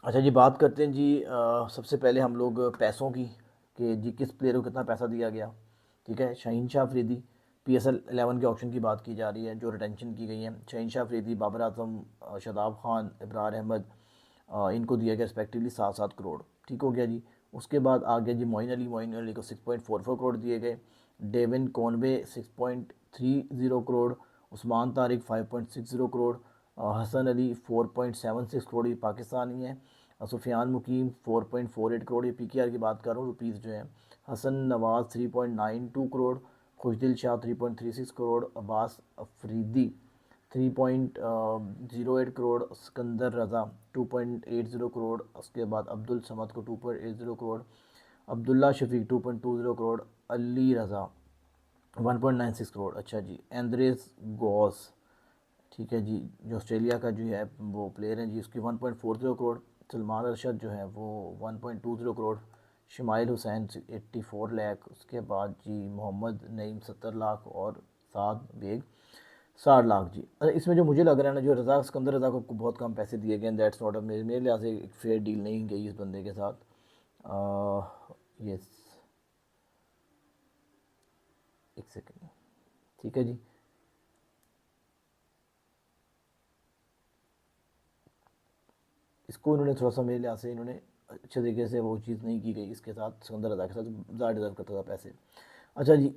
अच्छा जी, बात करते हैं जी सबसे पहले हम लोग पैसों की, कि जी किस प्लेयर को कितना पैसा दिया गया। ठीक है, शाहीन शाह अफरीदी, PSL 11 के ऑप्शन की बात की जा रही है जो रिटेंशन की गई है। शाहीन शाह अफरीदी, बाबर आजम, शादाब खान, इब्रार अहमद, इनको दिया गया रिस्पेक्टिवली 7-7 करोड़। ठीक हो गया जी। उसके बाद आ गया जी मोइन अली को 6.44 करोड़ दिए गए। Devon Conway 6.30 crore. उस्मान तारिक 5.60 करोड़। हसन अली 4.76 करोड़, ये पाकिस्तानी है। सुफियान मुकीम 4.48 करोड़, ये PKR की बात कर रहा हूँ, रुपीज़ जो है। हसन नवाज 3.92 करोड़। खुशदिल शाह 3.36 करोड़। अब्बास अफरीदी 3.08 करोड़। सिकंदर रज़ा 2.80 करोड़। उसके बाद अब्दुल समद को 2.80 करोड़। अब्दुल्ला शफीक 2.20 करोड़। अली रज़ा 1.96 करोड़। अच्छा जी, एंद्रेस गॉस, ठीक है जी, जो ऑस्ट्रेलिया का जो है वो प्लेयर है जी, उसकी 1.40 करोड़। सलमान अरशद जो है वो 1.20 करोड़। शमाइल हुसैन 84 लाख। उसके बाद जी मोहम्मद नईम 70 लाख। और साद बेग 60 लाख जी। अरे इसमें जो मुझे लग रहा है ना, जो रज़ा सिकंदर रज़ा को बहुत कम पैसे दिए गए हैं, दैट्स नॉट, मेरे लिहाज से एक फेयर डील नहीं गई इस बंदे के साथ। यस, एक सेकेंड। ठीक है जी। इसको इन्होंने थोड़ा सा मेरे लिहाज से इन्होंने अच्छे तरीके से वो चीज़ नहीं की गई इसके साथ, सिकंदर रज़ा के साथ ज़्यादा डिज़र्व करता था पैसे। अच्छा जी,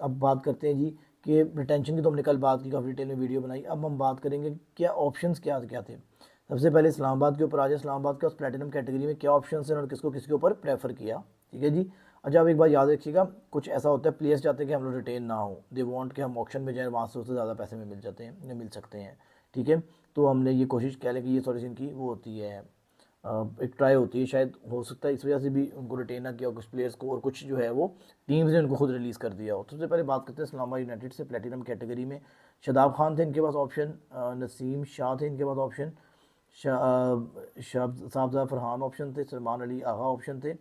अब बात करते हैं जी कि रिटेंशन की तो हमने कल बात की, काफ़ी डिटेल में वीडियो बनाई। अब हम बात करेंगे क्या ऑप्शंस क्या क्या थे। सबसे पहले इस्लामाबाद के ऊपर आ जाए। इस्लामाबाद का उस प्लेटिनम कैटेगरी में क्या ऑप्शन है और किसको किसके ऊपर प्रेफर किया। ठीक है जी। अच्छा, अब एक बात याद रखिएगा, कुछ ऐसा होता है प्लेयर्स चाहते हैं कि हम लोग रिटेन ना हो, दे वांट कि हम ऑप्शन में जाए, वहाँ से उससे ज़्यादा पैसे में मिल जाते हैं या मिल सकते हैं। ठीक है, तो हमने ये कोशिश कह लें कि ये सॉल्यूशन की वो होती है, एक ट्राई होती है, शायद हो सकता है इस वजह से भी उनको रिटेन ना किया हो कुछ प्लेयर्स को, और कुछ जो है वो टीम्स ने उनको खुद रिलीज़ कर दिया हो। तो सबसे पहले बात करते हैं इस्लामा यूनाइटेड से प्लेटिनम कैटेगरी में। शदाब खान थे इनके पास ऑप्शन, नसीम शाह थे इनके पास ऑप्शन, साहबजा फरहान ऑप्शन थे, सलमान अली आगा ऑप्शन थे,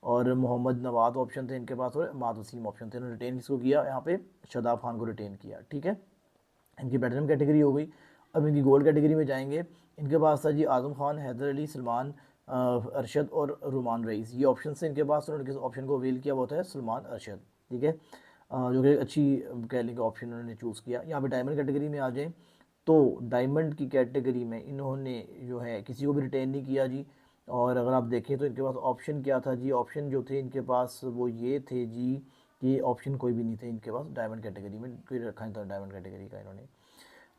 और मोहम्मद नवाज ऑप्शन थे इनके पास, और माद वसीम ऑप्शन थे। इन्होंने रिटेन किसको किया यहाँ पे, शदाब खान को रिटेन किया। ठीक है, इनकी प्लेटिनम कैटेगरी हो गई। अब इनकी गोल्ड कैटेगरी में जाएंगे। इनके पास था जी आज़म खान, हैदर अली, सलमान, अरशद और रुमान रईस, ये ऑप्शन से इनके पास। उन्होंने किस ऑप्शन को अवेल किया, वो होता है सलमान अरशद। ठीक है, जो कि अच्छी कह लेंगे ऑप्शन उन्होंने चूज़ किया। यहाँ पे डायमंड कैटेगरी में आ जाए तो डायमंड की कैटेगरी में इन्होंने जो है किसी को भी रिटेन नहीं किया जी। और अगर आप देखें तो इनके पास ऑप्शन क्या था जी, ऑप्शन जो थे इनके पास वो ये थे जी कि ऑप्शन कोई भी नहीं थे इनके पास डायमंड कैटेगरी में, कोई रखा नहीं था डायमंड कैटेगरी का इन्होंने।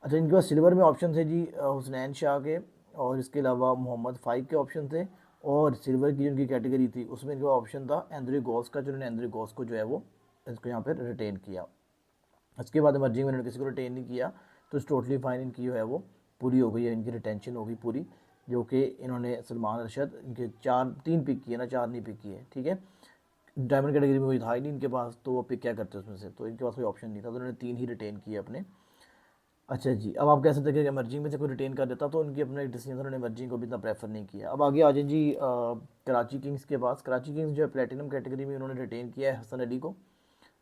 अच्छा, इनके पास सिल्वर में ऑप्शन थे जी हुसनैन शाह के, और इसके अलावा मोहम्मद फ़ाइक के ऑप्शन थे। और सिल्वर की जो इनकी कैटेगरी थी उसमें इनका ऑप्शन था एंड्रे गॉस का, जिन्होंने एंड्रे गॉस को जो है वो इसको यहाँ पर रिटेन किया। उसके बाद इमर्जिंग में इन्होंने किसी को रिटेन नहीं किया, तो टोटली फाइन इनकी जो है वो पूरी हो गई है, इनकी रिटेंशन हो गई पूरी। जो कि इन्होंने सलमान अरशद इनके 3 पिक किए ना, 4 नहीं पिक किए। ठीक है, डायमंड कैटेगरी में कोई था ही नहीं इनके पास, तो वो पिक क्या करते उसमें से, तो इनके पास कोई ऑप्शन नहीं था, तो उन्होंने 3 ही रिटेन किए अपने। अच्छा जी, अब आप कह सकते हैं कि इमर्जिंग में से कोई रिटेन कर देता तो उनकी अपना एक डिसीजन, उन्होंने इमर्जिंग को भी इतना प्रेफर नहीं किया। अब आगे आ जाए जी कराची किंग्स के पास। कराची किंग्स जो है प्लेटिनम कैटेगरी में उन्होंने रिटेन किया है हसन अली को,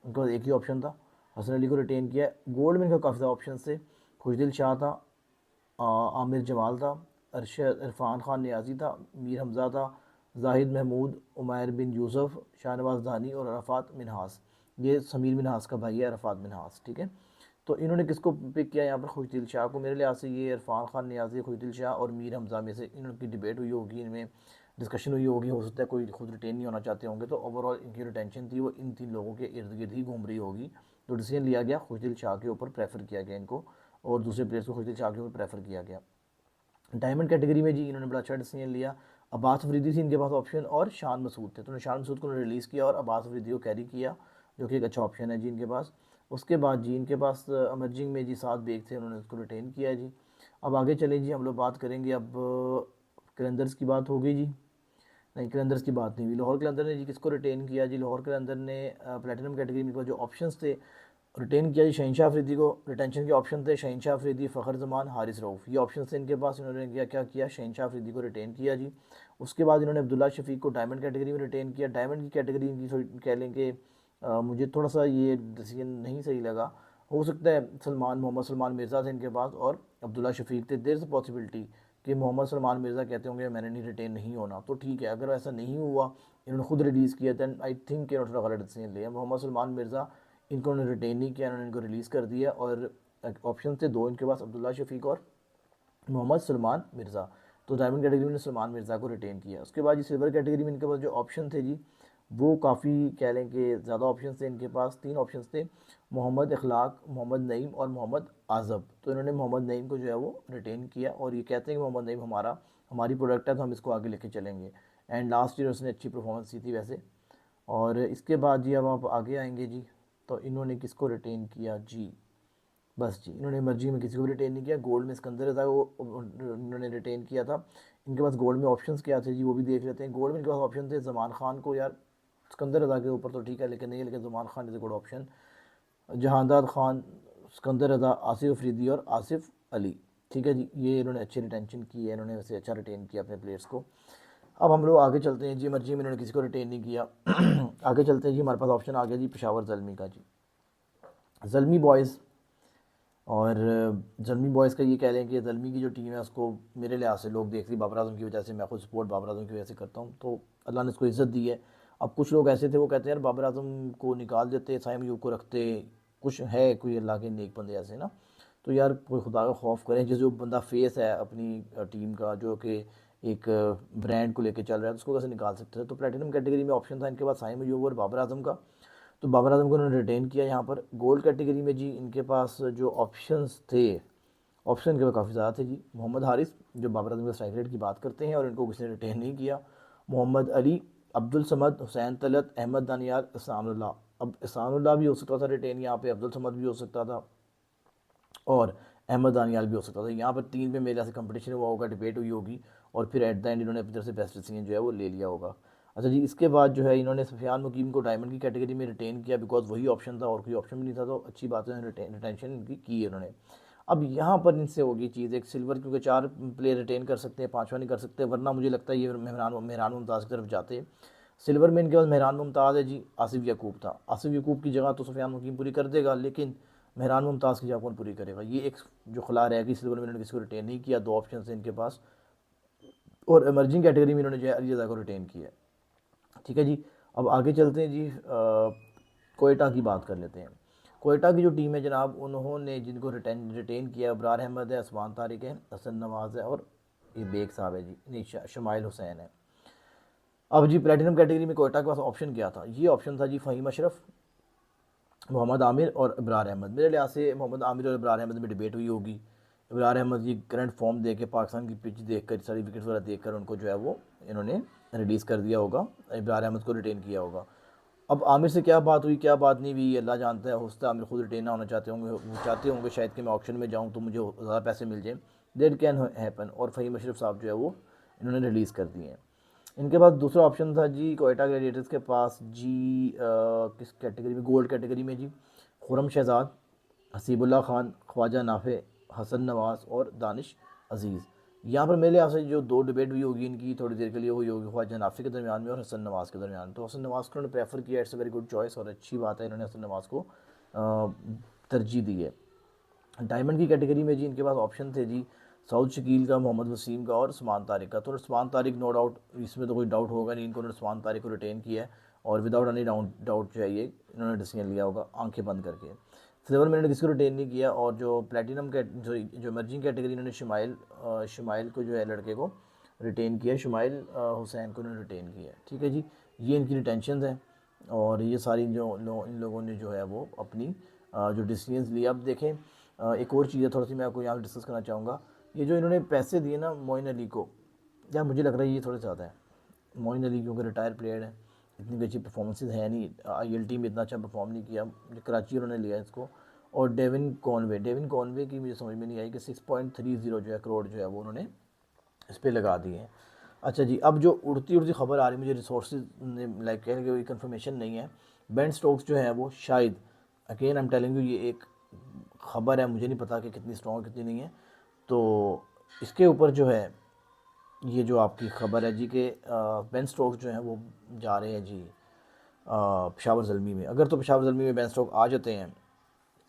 उनका पास एक ही ऑप्शन था, हसन अली को रिटेन किया है। गोल्ड में इनका काफ़ी सारे ऑप्शन थे, खुशदिल शाह था, आमिर जमाल था, अरशद इरफान खान नियाजी था, मीर हमज़ा था, जाहिद महमूद, उमैर बिन यूसुफ, शाहनवाज दानी और अरफात मिनहास। ये समीर मिनहास का भाई है अरफात मिनहास। ठीक है, तो इन्होंने किसको पिक किया यहाँ पर, खुशदिल शाह को। मेरे लिहाज से ये इरफान खान नियाजी, खुशदिल शाह और मीर हमज़ा में से इनकी डिबेट हुई होगी, इनमें डिस्कशन हुई होगी, हो सकता है कोई खुद रिटेन नहीं होना चाहते होंगे, तो ओवरऑल इनकी रिटेंशन थी वो इन 3 लोगों के इर्द गिर्द ही घूम रही होगी। तो डिसीजन लिया गया खुशदिल शाह के ऊपर प्रेफर किया गया इनको, और दूसरे प्लेयर्स को खुशदिल शाह के ऊपर प्रेफर किया गया। डायमंड कैटेगरी में जी इन्होंने बड़ा अच्छा डिसीजन लिया। अब्बास अफरीदी थी इनके पास ऑप्शन, और शान मसूद थे, तो उन्होंने शान मसूद को रिलीज़ किया और अब्बास अफरीदी को कैरी किया, जो कि एक अच्छा ऑप्शन है जी इनके पास। उसके बाद जी इनके पास अमर्जिंग में जी सात बेग थे, उन्होंने उसको रिटेन किया जी। अब आगे चलें जी, हम लोग बात करेंगे अब कलंदर्स की बात हो गई जी, नहीं कलंदर्स की बात नहीं हुई। लाहौर कलंदर ने जी किसको रिटेन किया जी, लाहौर कलंदर ने प्लेटिनम कैटेगरी में जो ऑप्शंस थे रिटेन किया जी शहनशाह अफरीदी को। रिटेंशन के ऑप्शन थे शहनशाह अफरीदी, फ़खर जमान, हारिस रऊफ़, ये ऑप्शन थे इनके पास। इन्होंने क्या किया, शहनशाह अफरीदी को रिटेन किया जी। उसके बाद इन्होंने अब्दुल्ला शफीक को डायमंड कैटेगरी में रिटेन किया। डायमंड की कैटेगरी इनकी थोड़ी कह लें कि मुझे थोड़ा सा ये डिसीजन नहीं सही लगा। हो सकता है मोहम्मद सलमान मिर्ज़ा थे इनके पास और अब्दुल्ला शफीक थे, देर इज़ अ पॉसिबिलिटी कि मोहम्मद सलमान मिर्ज़ा कहते होंगे मैंने नहीं रिटेन नहीं होना, तो ठीक है। अगर ऐसा नहीं हुआ, इन्होंने खुद रिलीज़ किया, दैन आई थिंक इन्होंने थोड़ा गलत डिसीजन लिया। मोहम्मद सलमान मिर्ज़ा इनको रिटेन नहीं किया, इन्होंने इनको रिलीज़ कर दिया। और ऑप्शन थे दो इनके पास, अब्दुल्ला शफीक और मोहम्मद सलमान मिर्ज़ा। तो डायमंड कैटेगरी में सलमान मिर्ज़ा को रिटेन किया। उसके बाद जी सिल्वर कैटेगरी में इनके पास जो ऑप्शन थे जी, वो काफ़ी कह लें कि ज़्यादा ऑप्शन थे इनके पास। 3 ऑप्शन थे, मोहम्मद इखलाक, मोहम्मद नईम और मोहम्मद आज़ब। तो इन्होंने मोहम्मद नईम को जो है वो रिटेन किया और ये कहते हैं कि मोहम्मद नईम हमारी प्रोडक्ट है, तो हम इसको आगे लेके चलेंगे। एंड लास्ट ईयर उसने अच्छी परफॉर्मेंस की थी वैसे। और इसके बाद जी अब आप आगे आएंगे जी, तो इन्होंने किसको रिटेन किया जी, बस जी इन्होंने मर्जी में किसी को भी रिटेन नहीं किया। गोल्ड में सिकंदर रज़ा को इन्होंने रिटेन किया था। इनके पास गोल्ड में ऑप्शंस क्या थे जी, वो भी देख लेते हैं। गोल्ड में इनके पास ऑप्शन थे ज़मान खान को, यार सिकंदर रज़ा के ऊपर तो ठीक है लेकिन नहीं है, लेकिन Zaman Khan is a good option. Jahandad Khan, Sikandar Raza, Asif Afridi और आसिफ अली, ठीक है जी, ये इन्होंने अच्छी रिटेंशन की है, इन्होंने वैसे अच्छा रिटेन किया अपने प्लेयर्स को। अब हम लोग आगे चलते हैं जी, मर्जी में इन्होंने किसी को रिटेन नहीं किया। आगे चलते हैं जी, हमारे पास ऑप्शन आ गया जी पेशावर ज़ल्मी का जी, ज़ल्मी बॉयज़। और ज़ल्मी बॉयज़ का ये कह लें कि ज़ल्मी की जो टीम है उसको मेरे लिहाज से लोग देखते बाबर आज़म की वजह से, मैं खुद सपोर्ट बाबर आज़म की वजह से करता हूँ, तो अल्लाह ने उसको इज़्ज़त दी है। अब कुछ लोग ऐसे थे वो कहते हैं यार बाबर आज़म को निकाल देते, साइम अयूब को रखते, कुछ है कोई अल्लाह के नेक बंदे ऐसे ना, तो यार कोई खुदा का खौफ करें। जिस जो बंदा फेस है अपनी टीम का, जो कि एक ब्रांड को लेकर चल रहा है, तो उसको कैसे निकाल सकते थे। तो प्लेटिनम कैटेगरी में ऑप्शन था इनके पास साइम अयूब और बाबर आज़म का, तो बाबर आजम को उन्होंने रिटेन किया यहाँ पर। गोल्ड कैटेगरी में जी इनके पास जो ऑप्शंस थे, ऑप्शन इनके पास काफ़ी ज़्यादा थे जी। मोहम्मद हारिस, जो बाबर आजम के स्ट्राइक रेट की बात करते हैं और इनको किसी ने रिटेन नहीं किया। मोहम्मद अली, अब्दुल समद, हुसैन तलत, अहमद दानियाल, इसानुल्लाह। अब इसानुल्लाह भी हो सकता था रिटेन यहाँ पे, अब्दुल समद भी हो सकता था और अहमद दानियाल भी हो सकता था। यहाँ पर 3 पे मेरे से कंपटीशन हुआ होगा, डिबेट हुई होगी और फिर एट द एंड इन्होंने अपनी तरफ से बेस्ट डिसीजन जो है वो ले लिया होगा। अच्छा जी, इसके बाद जो है इन्होंने सफियान मुकीम को डायमंड की कैटेगरी में रिटेन किया, बिकॉज वही ऑप्शन था और कोई ऑप्शन भी नहीं था, तो अच्छी बात है रिटेंशन इनकी की है उन्होंने। अब यहाँ पर इनसे होगी चीज़ एक सिल्वर, क्योंकि 4 प्लेयर रिटेन कर सकते हैं, 5वां नहीं कर सकते, वरना मुझे लगता है ये मेहरान मुमताज़ की तरफ जाते। सिल्वर में इनके पास मेहरान मुमताज़ है जी, आसिफ यकूब था। आसिफ यकूब की जगह तो सफियान मुकीम पूरी कर देगा, लेकिन मेहरान मुमताज़ की जगह कौन पूरी करेगा, ये एक जो खला रहेगी। सिल्वर में इन्होंने किसी को रिटेन नहीं किया, 2 ऑप्शन थे इनके पास। और एमर्जिंग कैटेगरी में इन्होंने जो है अली रज़ा को रिटेन किया, ठीक है जी। अब आगे चलते हैं जी, कोयटा की बात कर लेते हैं। कोयटा की जो टीम है जनाब, उन्होंने जिनको रिटेन किया, अबरार अहमद है, उस्मान तारिक है, हसन नवाज़ है और ये बेग साहब है जी, नहीं शमाइल हुसैन है। अब जी प्लेटिनम कैटेगरी में कोयटा के पास ऑप्शन क्या था, ये ऑप्शन था जी फ़हीम अशरफ, मोहम्मद आमिर और इब्रार अहमद। मेरे लिहाज से मोहम्मद आमिर और इब्रार अहमद में डिबेट हुई होगी। इब्रार अहमद की करंट फॉर्म देख के, पाकिस्तान की पिच देख कर, सारी विकेट्स वगैरह देख कर उनको जो है वो इन्होंने रिलीज़ कर दिया होगा, इब्रार अहमद को रिटेन किया होगा। अब आमिर से क्या बात हुई, क्या बात नहीं हुई, अल्लाह जानता है। हो सकता है आमिर खुद रिटेन ना होना चाहते होंगे, वो चाहते होंगे शायद कि मैं ऑप्शन में जाऊँ तो मुझे ज़्यादा पैसे मिल जाए, दैट कैन हैपन। और फ़हीम अशरफ साहब जो है वो इन्होंने रिलीज़ कर दिए हैं। इनके पास दूसरा ऑप्शन था जी कोयटा ग्लैडिएटर्स के पास जी, किस कैटेगरी में, गोल्ड कैटेगरी में जी, खुरम शहजाद, हसीबुल्ला ख़ान, ख्वाजा नाफे, हसन नवाज़ और दानिश अज़ीज़। यहाँ पर मेरे यहाँ से जो 2 डिबेट हुई होगी इनकी, थोड़ी देर के लिए हुई होगी, ख्वाजा नाफे के दरमियान में और हसन नवाज़ के दरमियान। तो हसन नवाज़ को उन्होंने प्रेफर किया, it's a very good choice और अच्छी बात है, इन्होंने हसन नवाज़ को तरजीह दी है। डायमंड की कैटेगरी में जी इनके पास ऑप्शन थे जी सऊद शकील का, मोहम्मद वसीम का और उस्मान तारिक का। तो उस्मान तारिक नो डाउट, इसमें तो कोई डाउट होगा नहीं, इनको उस्मान तारिक को रिटेन किया है और विदाउट एनी डाउट जो है ये इन्होंने डिसीजन लिया होगा आंखें बंद करके। सिल्वर में इन्होंने किसी को रिटेन नहीं किया। और जो प्लेटिनम के जो इमर्जिंग कैटेगरी, इन्होंने शुमाइल को जो है लड़के को रिटेन किया, शुमाइल हुसैन को इन्होंने रिटेन किया, ठीक है जी। ये इनकी रिटेंशन है और ये सारी इन लोगों ने जो है वो अपनी जो डिसीजंस लिए। अब देखें एक और चीज़ है थोड़ी सी मैं आपको यहाँ डिस्कस करना चाहूँगा, ये जो इन्होंने पैसे दिए ना मोइन अली को, यार मुझे लग रहा है ये थोड़े ज़्यादा है। मोइन अली क्योंकि रिटायर प्लेयर है, इतनी अच्छी परफॉर्मेंसेज है नहीं, ILT में इतना अच्छा परफॉर्म नहीं किया, कराची उन्होंने लिया इसको। और डेविन कॉनवे की मुझे समझ में नहीं आई कि 6.30 जो है करोड़ जो है वो उन्होंने इस पर लगा दिए हैं। अच्छा जी, अब जो उड़ती खबर आ रही है मुझे रिसोर्सेज ने लाइक कहने की कंफर्मेशन नहीं है, बेन स्टोक्स जो है वो शायद, again I am telling you, ये एक ख़बर है, मुझे नहीं पता कि कितनी स्ट्रॉन्ग कितनी नहीं है, तो इसके ऊपर जो है ये जो आपकी ख़बर है जी कि बेन स्टोक्स जो हैं वो जा रहे हैं जी पेशावर ज़ल्मी में। अगर तो पेशावर ज़ल्मी में बेन स्टोक्स आ जाते हैं,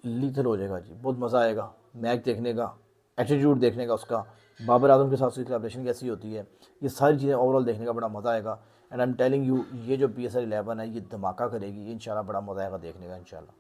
लीथल हो जाएगा जी, बहुत मज़ा आएगा मैच देखने का, एटीट्यूड देखने का उसका, बाबर आजम के साथ उसकी कोलैबोरेशन कैसी होती है, ये सारी चीज़ें ओवरऑल देखने का बड़ा मज़ा आएगा। And I am telling you, ये जो PSL 11 है ये धमाका करेगी इंशाल्लाह, बड़ा मज़ा आएगा देखने का इंशाल्लाह।